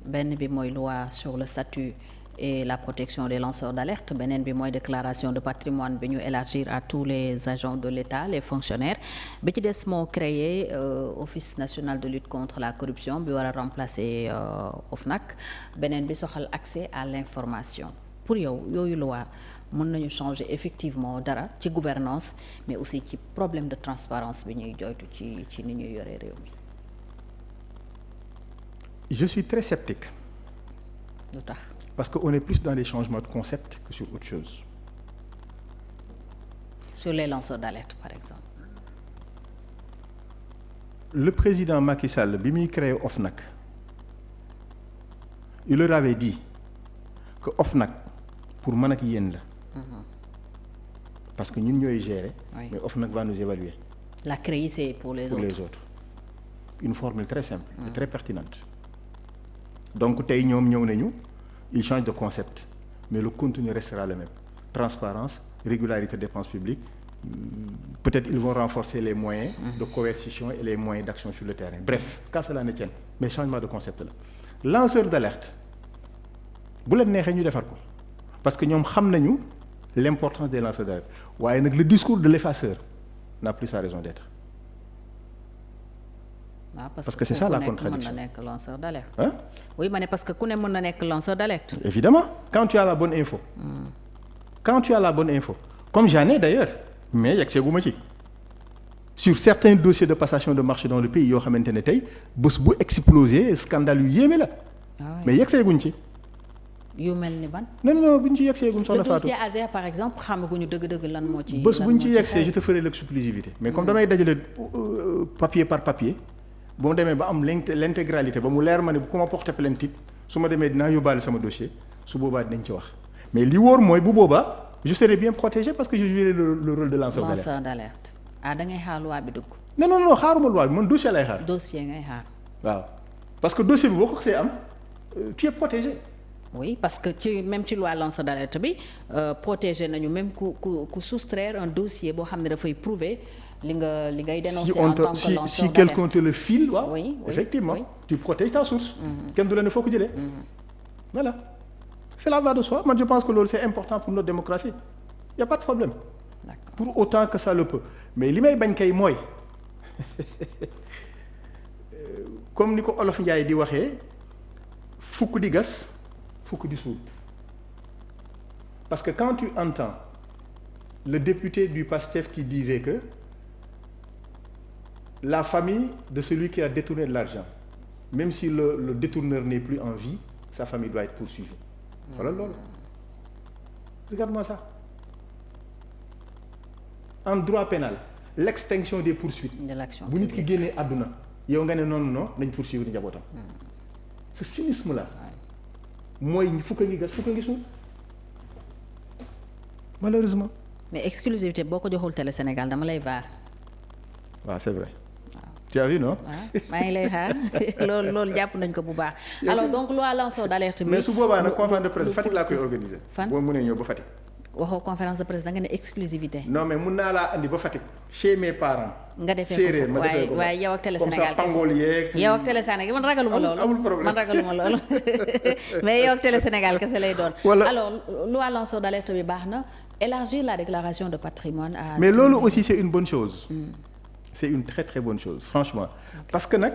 benn bi mooy loi sur le statut et la protection des lanceurs d'alerte, beneen bi mooy déclaration de patrimoine bi ñu élargir à tous les agents de l'État, les fonctionnaires. Bi ci des moo créer office national de lutte contre la corruption bi war a remplacer OFNAC. Beneen bi soxal accès à l'information. Pour yow yooyu loi mën nañu changer effectivement dara ci gouvernance mais aussi ci problème de transparence bi ñuy joytu ci ni ñuy yore réew mi. Je suis très sceptique. lu tax. Parce qu'on est plus dans les changements de concept que sur autre chose. Sur les lanceurs d'alerte, par exemple. Le président Macky Sall bi muy créé OFNAC il leur avait dit que OFNAC pour man ak yéen la. Parce que ñun ñooy gérer. Oui. Mais OFNAC va nous évaluer. La CREI c'est pour les autres. Une formule très simple. Et très pertinente. Donc tey ñoom ñëw nañu. Il change de concept, mais le contenu restera le même. Transparence, régularité des dépenses publiques. Peut-être ils vont renforcer les moyens de coercition et les moyens d'action sur le terrain. Bref, qu'à cela ne tienne. Mais changement de concept là. Lanceur d'alerte. bu leen neexee ñu defar ko parce que ñoom xam nañu l'importance des lanceurs d'alerte waaye nag le discours de l'effaceur n'a plus sa raison d'être. Parce que c'est ça la contradiction. Mën na nekk lanceur d'alerte. Hein? Oui, ma ne parce que ku ne mën na nekk lanceur d'alerte. Évidemment, quand tu as la bonne info. Quand tu as la bonne info. Comme j'en ai d'ailleurs, mais yeggseeguma ci. Sur certains dossiers de passation de marché dans le pays yoo xamante ne tey bés bu explosé scandale yu yéeme la. Mais yeggseeguñ ci. yu mel ni ban. non bu ñu ci yeggseegum soxna Fatou. Le dossier Azer par exemple xamaguñu dëgg-dëgg lan moo ci. bés bu ñu ci yeggsee je te ferai l'exclusivité. Mais comme damay dajale papier par papier. bu ma demee ba am l'intégralité ba mu leer ma ne bu ko ma porté plainte it su ma demee dinaa yóbbaale sama dossier su boobaa dinañ ci wax mais li wóor mooy bu boobaa je serai bien protégé parce que je jouerai le rôle de lanceur d'alerte. Ah da ngay xaar loi bi dugg. non xaaruma loi bi man dossier lay xaar. dossier ngay xaar. waaw parce que dossier bi boo ko xasee am tu es protégé. Oui, parce que même ci loi lanceur d'alerte bi protégé nañu même ku soustraire un dossier boo xam ne dafay prouver. li ngay dénoncer en tant que lanceur d'alerte. Si quelqu'un te le file, waaw. Oui, effectivement. Oui. Tu protèges ta source. Kenn du la ne foo ko jëlee. Voilà. Cela va de soi. Moi je pense que loolu c'est important pour notre démocratie. Il y a pas de problème. D'accord. Pour autant que ça le peut. Mais li may bañ kay mooy comme ni ko Olof Njaay di waxee fukk di gas fukk di suul. Parce que quand tu entends le député du PASTEF qui disait que la famille de celui qui a détourné de l'argent, même si le détourneur n'est plus en vie, sa famille doit être poursuivie. Voilà loolu. Regarde-moi ça. En droit pénal, l'extinction des poursuites. De l'action. Bu nit ki génnee àdduna yow nga ne non nañ poursuivre njabootam. Ce cynisme là. mooy fukk a ngi gas fukk a ngi suul. Malheureusement. Mais exclusivité boo ko joxul Télé Sénégal dama lay vaar. waaw c'est vrai. Tu as vu non. waaw maa ngi lay xaar loolu jàpp nañ ko bu baax. alors donc loi lanceur d'alerte bi. mais su boobaa nag conférence de presse Fatick laa koy organiser. fan boo mënee ñëw ba Fatick. waxoo conférence de presse da nga ne exclusivité. non mais mun naa laa andi ba Fatick. chez mes parents. nga defee séeréer ko ma defee ko waaye yow ak Télé Sénégal comme ça Pangol yeeg. yow ak Télé Sénégal man ragaluma loolu. amul problème man ragaluma loolu mais yow ak Télé Sénégal kese lay doon. Voilà. alors loi lanceur d'alerte bi baax na élargir la déclaration de patrimoine à. mais loolu aussi c'est une bonne chose. C'est une très très bonne chose franchement. Parce que nag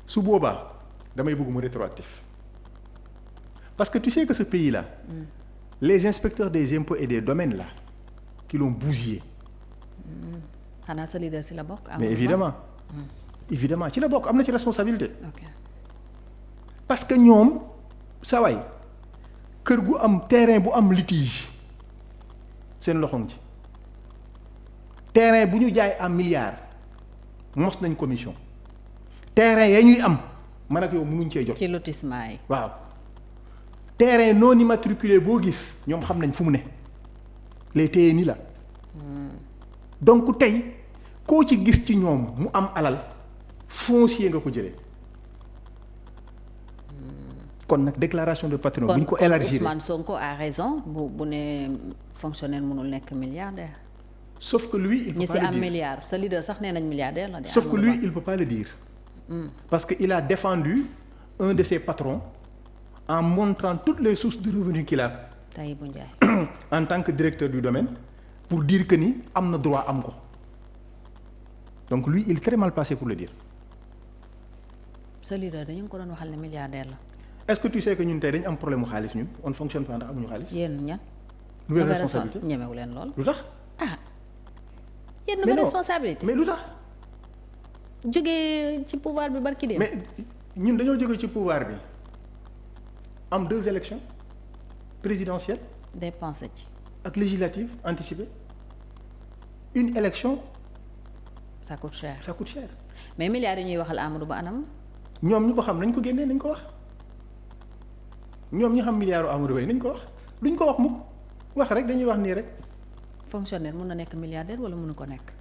su boobaa damay bëgg mu rétroactif. Parce que tu sais que ce pays-là. Les inspecteurs des impôts et des domaines là qui l'ont bousillé. xanaa sa leader ci la bokk. mais évidemment évidemment ci la bokk am na ci responsabilité. ok parce que ñoom saa waay kër gu am terrain bu am litige seen loxo ngi ci terrain bu ñu jaay am milliard mos nañ commission terrain ya ñuy am man ak yow mënuñ cee jot. ci lotissement yi. waaw terrain non immatriculé boo gis ñoom xam nañ fu mu ne les téye ni la. donc tey koo ci gis ci ñoom mu am alal foncier nga ko jëlee kon nag déclaration de patrimoine bu ñu ko élargir Ousmane Sonko a raison bu ne fonctionnaire mënul nekk milliardaire. sauf que lui il peut ñi pas si le am dire milliard sa leader sax nee nañ milliardaire la de. sauf que lui il peut pas le dire parce que il a défendu un de ses patrons en montrant toutes les sources de revenus qu'il a Tahibou Ndiaye en tant que directeur du domaine pour dire que ni am na droit am ko donc lui il est très mal placé pour le dire. sa leader dañu ko doon waxal ne milliardaire la. est-ce que tu sais que ñun tey dañu am problème mu xaalis ñun on fonctionne pas ndax amuñu xaalis. yéen ñan. nouvelle responsabilité ñemewu leen lool. lu tax. ah yéen nouvelle responsabilité. mais lu tax. jógee ci pouvoir bi barki dem. mais ñun dañoo jógee ci pouvoir bi am 2 élections présidentielles. dépensé ci. ak législative anticipée une élection. ça coûte cher. ça coûte cher. mais milliards yi ñuy waxal Amadou Ba anam. ñoom ñu ko xam nañ ko génnee nañ ko wax ñoom ñu xam milliards Amadou Ba nañ ko wax duñ ko wax mukk wax rek dañuy wax nii rek. fonctionnaire mun na nekk milliardaire wala mënu ko nekk.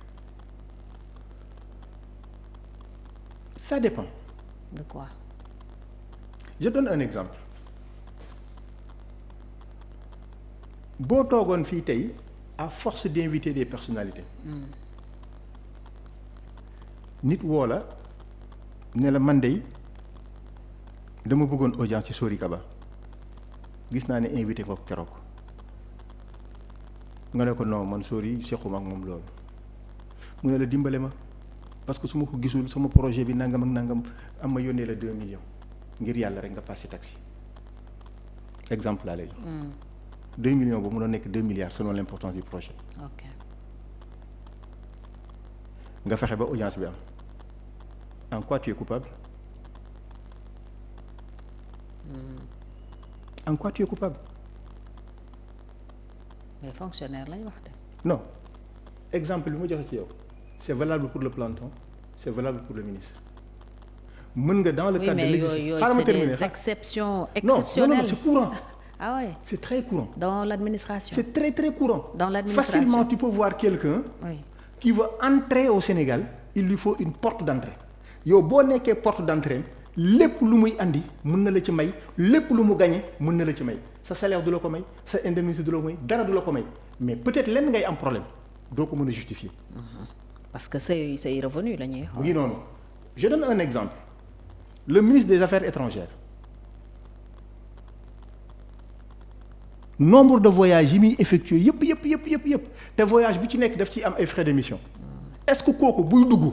ça dépend. de quoi. je donne un exemple boo toogoon fii tey à force d'inviter des personnalités. nit woo la ne la man dey dama bëggoon audience ci Sori Kaba gis naa ne invité nga ko keroog nga ne ko non man Sori sequma ak moom loolu mu ne la dimbale ma parce que su ma ko gisul sama projet bi nangam ak nangam am ma yónnee la 2 millions ngir yàlla rek nga passé taxi exemple laa lay jox. 2 millions boobu mënoo nekk 2 milliards selon l'importance du projet. ok nga fexe ba audience bi am. En quoi tu es coupable? En quoi tu es coupable? mais fonctionnaire lañ wax de. non exemple bi ma joxe ci yow c'est valable pour le planton c'est valable pour le ministre mën nga dans le cadre de l'exercice. xaaral ma terminer c'est des exceptions exceptionnelles. non c'est courant. ah ouais. c'est très courant. dans l'administration. c'est très très courant. dans l'administration facilement tu peux voir quelqu'un. oui. qui veut entrer au Sénégal il lui faut une porte d'entrée. yow boo nekkee porte d'entrée lépp lu muy andi mën na la ci may lépp lu mu gagné mën na la ci may sa salaire du la ko may sa indemnité du la ko may dara du la ko may mais peut-être lenn ngay am problème doo ko mën a justifier. parce que say revenu la ñuy. mu ngi noonu je donne un exemple le ministre des Affaires étrangères nombre de voyages yi muy effectué yëpp te voyage bi ci nekk daf ciy am ay frais de mission est-ce que kooku buy dugg.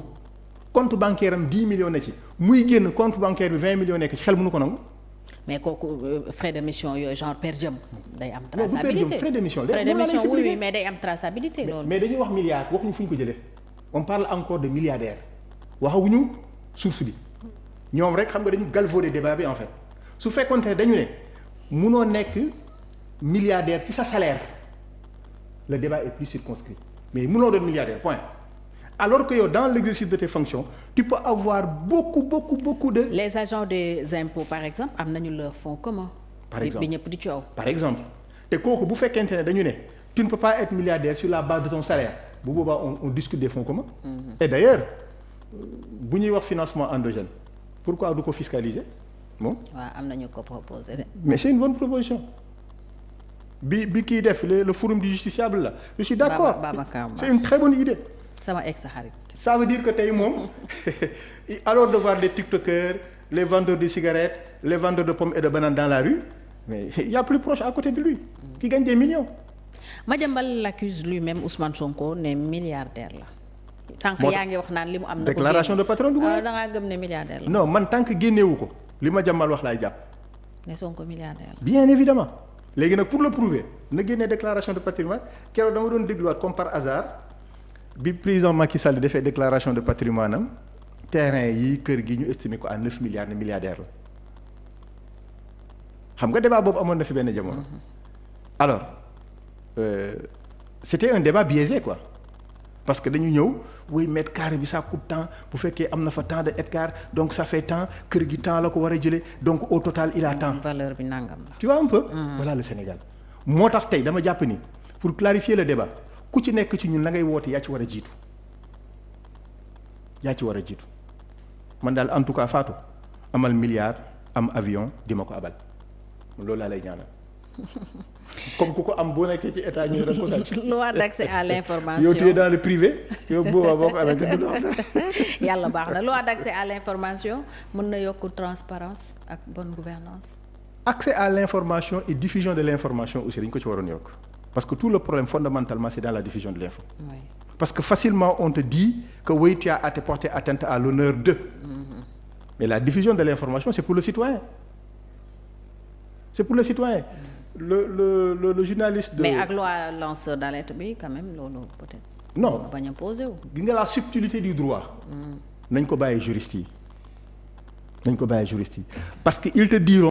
compte bancaire am 10 millions na ci muy génn compte bancaire bi 20 millions nekk ci xel mënu ko nangu. mais kooku frais de mission yooyu genre per diem day am. traçabilité frais de mission. oui mais day am traçabilité loolu. mais dañuy wax milliards waxuñu fu ñu ko jëlee on parle encore de milliardaires waxaguñu source bi ñoom rek xam nga dañu galvauder débat bi en fait su fekkoonte ne dañu ne munoo nekk milliardaire ci sa salaire le débat est plus circonscrit mais munoo doon milliardaire point. alors que yow dans l'exercice de tes fonctions tu peux avoir beaucoup de. les agents des impôts par exemple am nañu leur fonds commun. par exemple bi ñëpp di coow. par exemple te kooku bu fekkente ne dañu ne tu ne peux pas être milliardaire sur la base de ton salaire bu boobaa on discute des fonds communs. et d'ailleurs bu ñuy wax financement endogène pourquoi du ko fiscaliser moom. waaw am nañu ko proposer de. mais c'est une bonne proposition bi kii def le forum du justiciable là. je suis d'accord c'est une très bonne idée. sama ex xarit. ça veut dire que tey moom alors de voir les tiktokers les vendeurs de cigarettes les vendeurs de pommes et de bananes dans la rue mais il y a plus proche à côté de lui qui gagne des millions. Madiambal l'accuse lui-même Ousmane Sonko ne milliardaire la. sànq yaa ngi wax naan li mu am. na ko déclaration de patron du da ngaa gëm ne milliardaire la. non man tant que génneewu ko li Madiambal wax laay jàpp. ne Sonko milliardaire la. bien évidemment léegi nag pour le prouver na génnee déclaration de patrimoine keroog dama doon dégluwaat comme par hasard. bi président Macky Sall defee déclaration de patrimoine am terrain yi kër gi ñu estimé ko à 9 milliards ne milliardaire la xam nga débat boobu amoon na fi benn jamono. alors c'était un débat biaisé quoi parce que dañu ñëw wuy mètre carré bi ça coûte tant bu fekkee am na fa tant de hectares donc ça fait tant kër gi tant la ko war a jëlee donc au total il a tant. valeur bi nangam la. tu vois un peu. Voilà le Sénégal moo tax tey dama jàpp ni pour clarifier le débat. ku ci nekk ci ñun la ngay woote yaa ci war a jiitu man daal en tout cas Fatou amal milliard am avion di ma ko abal loolu laa lay ñaanal. comme ku ko am boo nekkee ci état ñu da ko sàcc. loi d'accès à l'information yow tu es dans le privé yow boobaa boo ko amee nga du yàlla baax na loi d'accès à l'information mën na yokk transparence ak bonne gouvernance accès à l'information et diffusion de l'information aussi dañ ko ci waroon yokk parce que tout le problème fondamentalement c'est dans la diffusion de l'info. Oui. Parce que facilement on te dit que oui tu as porté atteinte à l'honneur de. Mais la diffusion de l'information c'est pour le citoyen. C'est pour le citoyen. Le journaliste de. mais ak loi lanceur d'alerte bi quand même loolu peut-être. non bañ a posé wu. gis nga la subtilité du droit. nañ ko bàyyi juristes yi. nañ ko bàyyi juristes yi parce que ils te diront.